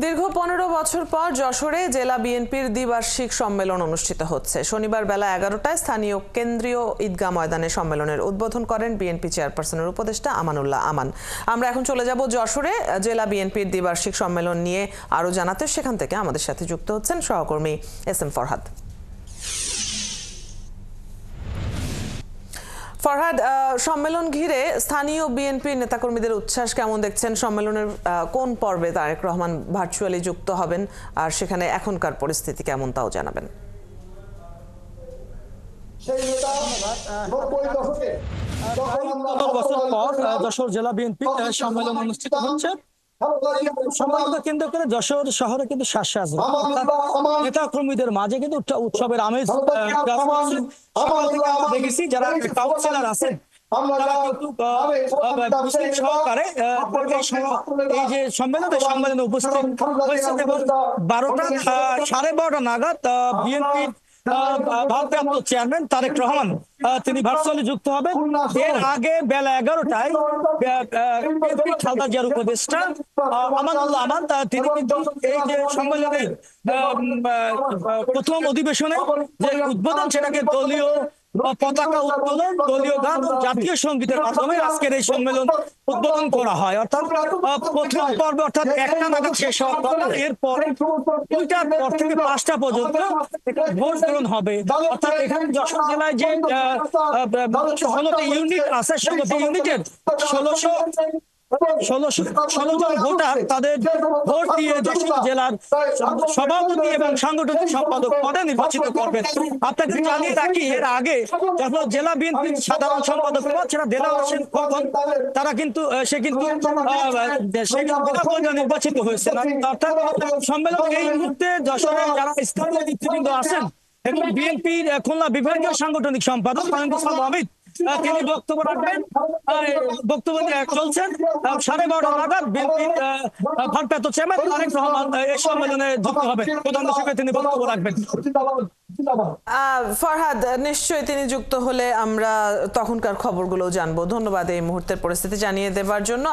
দীর্ঘ ১৫ বছর পর যশোরে জেলা বিএনপির দ্বিবার্ষিক সম্মেলন অনুষ্ঠিত হচ্ছে। শনিবার বেলা ১১টায় স্থানীয় কেন্দ্রীয় ঈদগাহ ময়দানে সম্মেলনের উদ্বোধন করেন বিএনপি চেয়ারপারসনের উপদেষ্টা আমানুল্লাহ আমান। আমরা এখন চলে যাব যশোরে জেলা বিএনপির দ্বিবার্ষিক সম্মেলন নিয়ে আরো জানাতে। সেখান থেকে আমাদের সাথে যুক্ত হচ্ছেন সহকর্মী এস এম ফরহাদ। ফরহাদ, সম্মেলন ঘিরে স্থানীয় বিএনপির নেতাকর্মীদের উচ্ছ্বাস কেমন দেখছেন? সম্মেলনের কোন পর্বে তারেক রহমান ভার্চুয়ালি যুক্ত হবেন, আর সেখানে এখনকার পরিস্থিতি কেমন তাও জানাবেন। বছর পর যশোর জেলা বিএনপি সম্মেলন অনুষ্ঠিত হচ্ছে। সম্মেলনকে কেন্দ্র করে যশোর শহরে কিন্তু নেতা কর্মীদের মাঝে কিন্তু উৎসবের আমেজ দেখেছি। যারা কাউন্সিলর আছেন সহকারে এই যে সম্মেলনে উপস্থিত হয়েছেন এবং 12টা নাগাদ বিএনপি ভারপ্রাপ্ত চেয়ারম্যান তারেক রহমান তিনি ভার্চুয়ালি যুক্ত হবেন। এর আগে বেলা 11টায় খালেদা জিয়ার উপদেষ্টা আমানুল্লাহ আমান তিনি কিন্তু এই যে সম্মেলনের প্রথম অধিবেশনে যে উদ্বোধন সেটাকে দলীয় পতাকা উত্তোলন, দলীয় গান ও জাতীয় সঙ্গীতের মাধ্যমে আজকের এই সম্মেলন উদ্বোধন করা হয়। অর্থাৎ প্রথম পর্ব অর্থাৎ 1টা নাগাদ শেষ হওয়ার কথা, এরপর 2টার পর থেকে 5টা পর্যন্ত ভোট গ্রহণ হবে। অর্থাৎ এখানে যশোর জেলায় যে 16টি ইউনিট আছে, 16টি ইউনিটের 16 জন ভোটার তাদের ভোট দিয়ে যশোর জেলার সভাপতি এবং সাংগঠনিক সম্পাদক পদে নির্বাচিত করবেন। আপনাদের জানিয়ে রাখি, এর আগে যখন জেলা বিএনপির সাধারণ সম্পাদক পদ সেটা দেলাওয়ার হোসেন খোকন তারা কিন্তু নির্বাচিত হয়েছে। অর্থাৎ সম্মেলন এই মুহূর্তে যশোরের যারা স্থানীয় নেতৃবৃন্দ আছেন এবং বিএনপির খুলনা বিভাগীয় সাংগঠনিক সম্পাদক অমিত তিনি বক্তব্য রাখবেন। বক্তব্য চলছেন 12:30 নাগাদ বিএনপির ভারপ্রাপ্ত চেয়ারম্যান তারেক রহমান এই সম্মেলনে যুক্ত হবেন, প্রধান হিসেবে তিনি বক্তব্য রাখবেন। ফরহাদ, নিশ্চয়ই তিনি যুক্ত হলে আমরা তখনকার খবরগুলো জানবো। ধন্যবাদ এই মুহূর্তের পরিস্থিতি জানিয়ে দেবার জন্য।